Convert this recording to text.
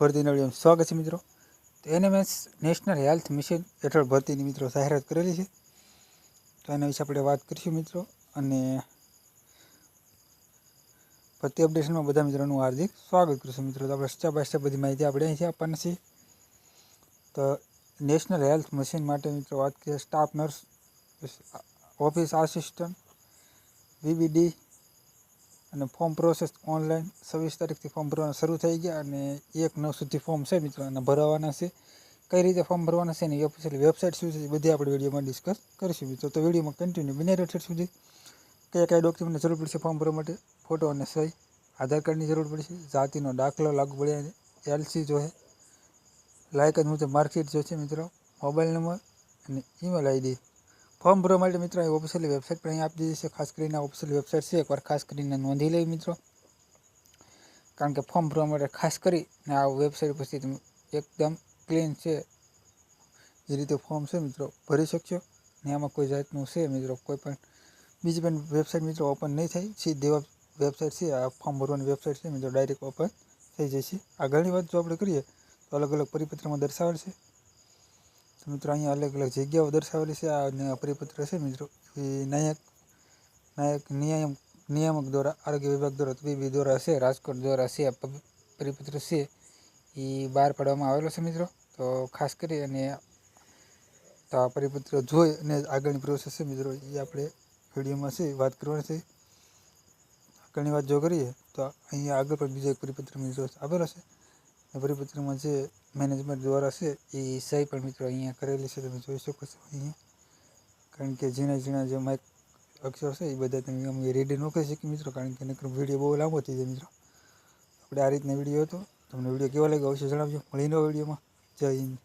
ભરતીના વિડીયોમાં સ્વાગત છે મિત્રો। તો NMS નેશનલ હેલ્થ મિશન હેઠળ ભરતીની મિત્રો જાહેરાત કરેલી છે, તો એના વિશે આપણે વાત કરીશું મિત્રો। અને ભરતી અપડેશનમાં બધા મિત્રોનું હાર્દિક સ્વાગત કરીશું મિત્રો। તો આપણે સ્ટેપ બાય સ્ટેપ બધી માહિતી આપણે અહીંથી આપવાની છે। તો નેશનલ હેલ્થ મિશન માટે મિત્રો વાત કરીએ, staff nurse, office assistant, VBD અને ફોર્મ પ્રોસેસ ઓનલાઈન 26 તારીખથી ફોર્મ ભરવાના શરૂ થઈ ગયા અને 1/9 સુધી ફોર્મ છે મિત્રો અને ભરવાના છે। કઈ રીતે ફોર્મ ભરવાના છે એની ઓફિશિયલ વેબસાઇટ શું છે એ બધી આપણે વિડીયોમાં ડિસ્કસ કરીશું મિત્રો। તો વિડીયોમાં કન્ટિન્યુ બને રહેજો સુધી। કયા ડોક્યુમેન્ટની જરૂર પડશે ફોર્મ ભરવા માટે? ફોટો અને સહી, આધાર કાર્ડની જરૂર પડશે, જાતિનો દાખલો લાગુ પડે, LC જોઈએ, લાયકાત મુજબ માર્કશીટ જોશે મિત્રો, મોબાઈલ નંબર અને ઈમેલ ID। ફોર્મ ભરવા માટે મિત્રો અહીં ઓફિશિયલ વેબસાઇટ પણ અહીં આપી દીધી છે। ખાસ કરીને ઓફિશિયલ વેબસાઇટ છે, એકવાર ખાસ કરીને નોંધી લેવી મિત્રો, કારણ કે ફોર્મ ભરવા માટે ખાસ કરીને આ વેબસાઇટ પછી તમે એકદમ ક્લીન છે એ રીતે ફોર્મ છે મિત્રો ભરી શકશો। ને આમાં કોઈ જાતનું છે મિત્રો કોઈ પણ બીજી પણ વેબસાઇટ મિત્રો ઓપન નહીં થાય, સીધી વેબસાઇટ છે આ ફોર્મ ભરવાની વેબસાઇટ છે મિત્રો ડાયરેક્ટ ઓપન થઈ જશે। આગળની વાત જો આપણે કરીએ તો અલગ અલગ પરિપત્રમાં દર્શાવેલ છે, તો મિત્રો અહીંયા અલગ અલગ જગ્યાઓ દર્શાવેલી છે। આ પરિપત્ર છે મિત્રો એ નિયામક દ્વારા, આરોગ્ય વિભાગ દ્વારા, તબીબી દ્વારા છે, રાજકોટ દ્વારા છે, પરિપત્ર છે એ બહાર પાડવામાં આવેલો છે મિત્રો। તો ખાસ કરી અને તો આ પરિપત્ર જોઈ અને આગળની પ્રોસેસ છે મિત્રો એ આપણે વિડીયોમાં છે વાત કરવાની છે। આગળની વાત જો કરીએ તો અહીંયા આગળ પણ બીજો એક પરિપત્ર મિત્રો આપેલો છે, એ પરિપત્રમાં જે મેનેજમેન્ટ દ્વારા છે એ સહી પણ મિત્રો અહીંયા કરેલી છે, તમે જોઈ શકો છો અહીંયા, કારણ કે ઝીણા જે માઇક અક્ષર છે એ બધા તમે અમે રીડ ન કરી શકીએ મિત્રો, કારણ કે નકર વિડીયો બહુ લાંબો થઈ જાય મિત્રો। આપણે આ રીતના વિડીયો હતો, તમને વિડીયો કેવો લાગ્યો અવશ્ય જણાવજો। મળીને વિડીયોમાં, જય હિન્દ।